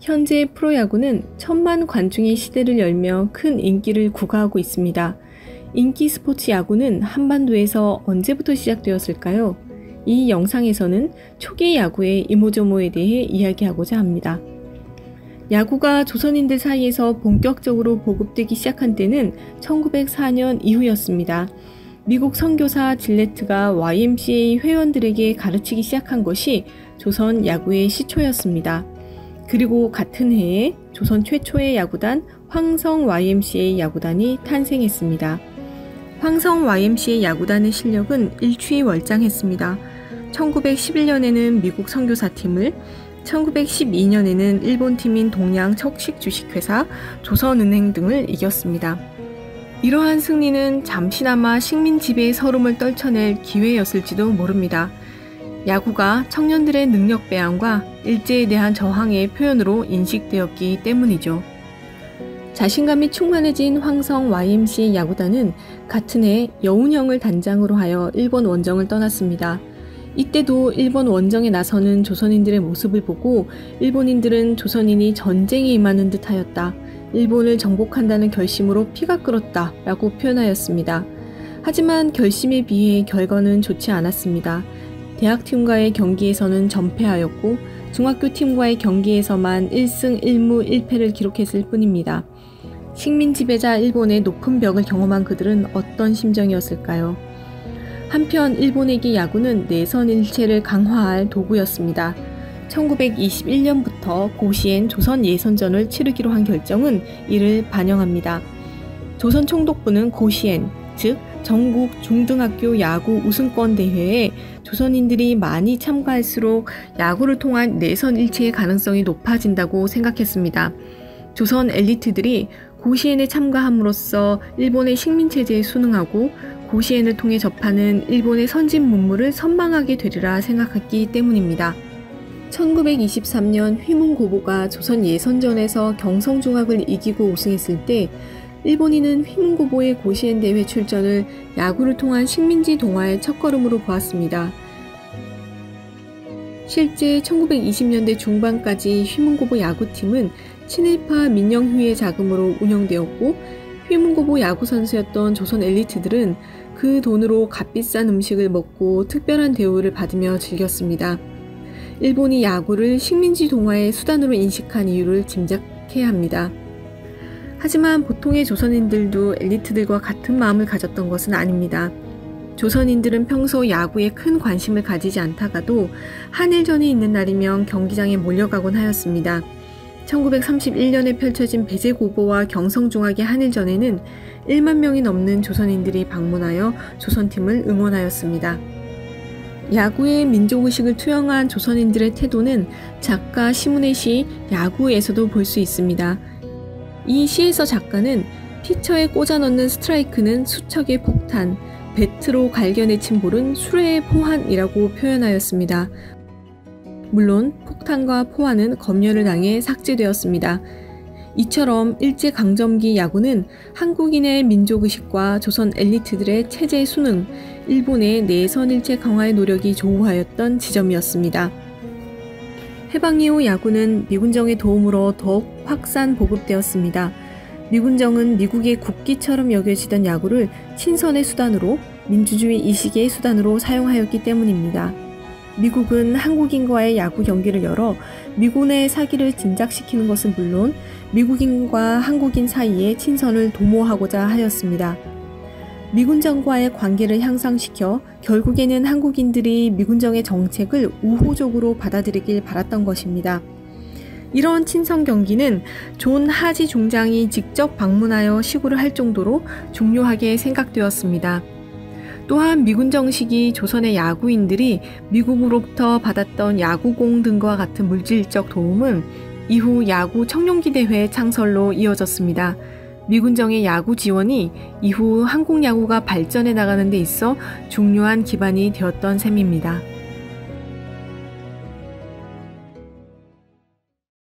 현재 프로야구는 1000만 관중의 시대를 열며 큰 인기를 구가하고 있습니다. 인기 스포츠 야구는 한반도에서 언제부터 시작되었을까요? 이 영상에서는 초기 야구의 이모저모에 대해 이야기하고자 합니다. 야구가 조선인들 사이에서 본격적으로 보급되기 시작한 때는 1904년 이후였습니다. 미국 선교사 질레트가 YMCA 회원들에게 가르치기 시작한 것이 조선 야구의 시초였습니다. 그리고 같은 해에 조선 최초의 야구단 황성 YMCA 야구단이 탄생했습니다. 황성 YMCA 야구단의 실력은 일취월장했습니다. 1911년에는 미국 선교사팀을, 1912년에는 일본팀인 동양 척식주식회사, 조선은행 등을 이겼습니다. 이러한 승리는 잠시나마 식민 지배의 서름을 떨쳐낼 기회였을지도 모릅니다. 야구가 청년들의 능력 배양과 일제에 대한 저항의 표현으로 인식되었기 때문이죠. 자신감이 충만해진 황성 YMCA 야구단은 같은 해 여운형을 단장으로 하여 일본 원정을 떠났습니다. 이때도 일본 원정에 나서는 조선인들의 모습을 보고 일본인들은 조선인이 전쟁에 임하는 듯 하였다. 일본을 정복한다는 결심으로 피가 끓었다 라고 표현하였습니다. 하지만 결심에 비해 결과는 좋지 않았습니다. 대학팀과의 경기에서는 전패하였고 중학교팀과의 경기에서만 1승 1무 1패를 기록했을 뿐입니다. 식민 지배자 일본의 높은 벽을 경험한 그들은 어떤 심정이었을까요? 한편 일본에게 야구는 내선일체를 강화할 도구였습니다. 1921년부터 고시엔 조선 예선전을 치르기로 한 결정은 이를 반영합니다. 조선 총독부는 고시엔, 즉 전국 중등학교 야구 우승권 대회에 조선인들이 많이 참가할수록 야구를 통한 내선일체의 가능성이 높아진다고 생각했습니다. 조선 엘리트들이 고시엔에 참가함으로써 일본의 식민체제에 순응하고 고시엔을 통해 접하는 일본의 선진 문물을 선망하게 되리라 생각했기 때문입니다. 1923년 휘문고보가 조선 예선전에서 경성중학을 이기고 우승했을 때 일본인은 휘문고보의 고시엔 대회 출전을 야구를 통한 식민지 동화의 첫걸음으로 보았습니다. 실제 1920년대 중반까지 휘문고보 야구팀은 친일파 민영휴의 자금으로 운영되었고 휘문고보 야구 선수였던 조선 엘리트들은 그 돈으로 값비싼 음식을 먹고 특별한 대우를 받으며 즐겼습니다. 일본이 야구를 식민지 동화의 수단으로 인식한 이유를 짐작해야 합니다. 하지만 보통의 조선인들도 엘리트들과 같은 마음을 가졌던 것은 아닙니다. 조선인들은 평소 야구에 큰 관심을 가지지 않다가도 한일전이 있는 날이면 경기장에 몰려가곤 하였습니다. 1931년에 펼쳐진 배제고보와 경성중학의 한일전에는 1만 명이 넘는 조선인들이 방문하여 조선팀을 응원하였습니다. 야구의 민족의식을 투영한 조선인들의 태도는 작가 시문의 시 야구에서도 볼 수 있습니다. 이 시에서 작가는 피처에 꽂아 넣는 스트라이크는 수척의 폭탄, 배트로 갈겨내친 볼은 수레의 포환이라고 표현하였습니다. 물론 폭탄과 포환은 검열을 당해 삭제되었습니다. 이처럼 일제강점기 야구는 한국인의 민족의식과 조선 엘리트들의 체제 순응, 일본의 내선일체 강화의 노력이 조우하였던 지점이었습니다. 해방 이후 야구는 미군정의 도움으로 더욱 확산 보급되었습니다. 미군정은 미국의 국기처럼 여겨지던 야구를 친선의 수단으로, 민주주의 이식의 수단으로 사용하였기 때문입니다. 미국은 한국인과의 야구 경기를 열어 미군의 사기를 진작시키는 것은 물론 미국인과 한국인 사이의 친선을 도모하고자 하였습니다. 미군정과의 관계를 향상시켜 결국에는 한국인들이 미군정의 정책을 우호적으로 받아들이길 바랐던 것입니다. 이런 친선 경기는 존 하지 중장이 직접 방문하여 시구를 할 정도로 중요하게 생각되었습니다. 또한 미군 정식이 조선의 야구인들이 미국으로부터 받았던 야구공 등과 같은 물질적 도움은 이후 야구 청룡기 대회 창설로 이어졌습니다. 미군정의 야구 지원이 이후 한국 야구가 발전해 나가는 데 있어 중요한 기반이 되었던 셈입니다.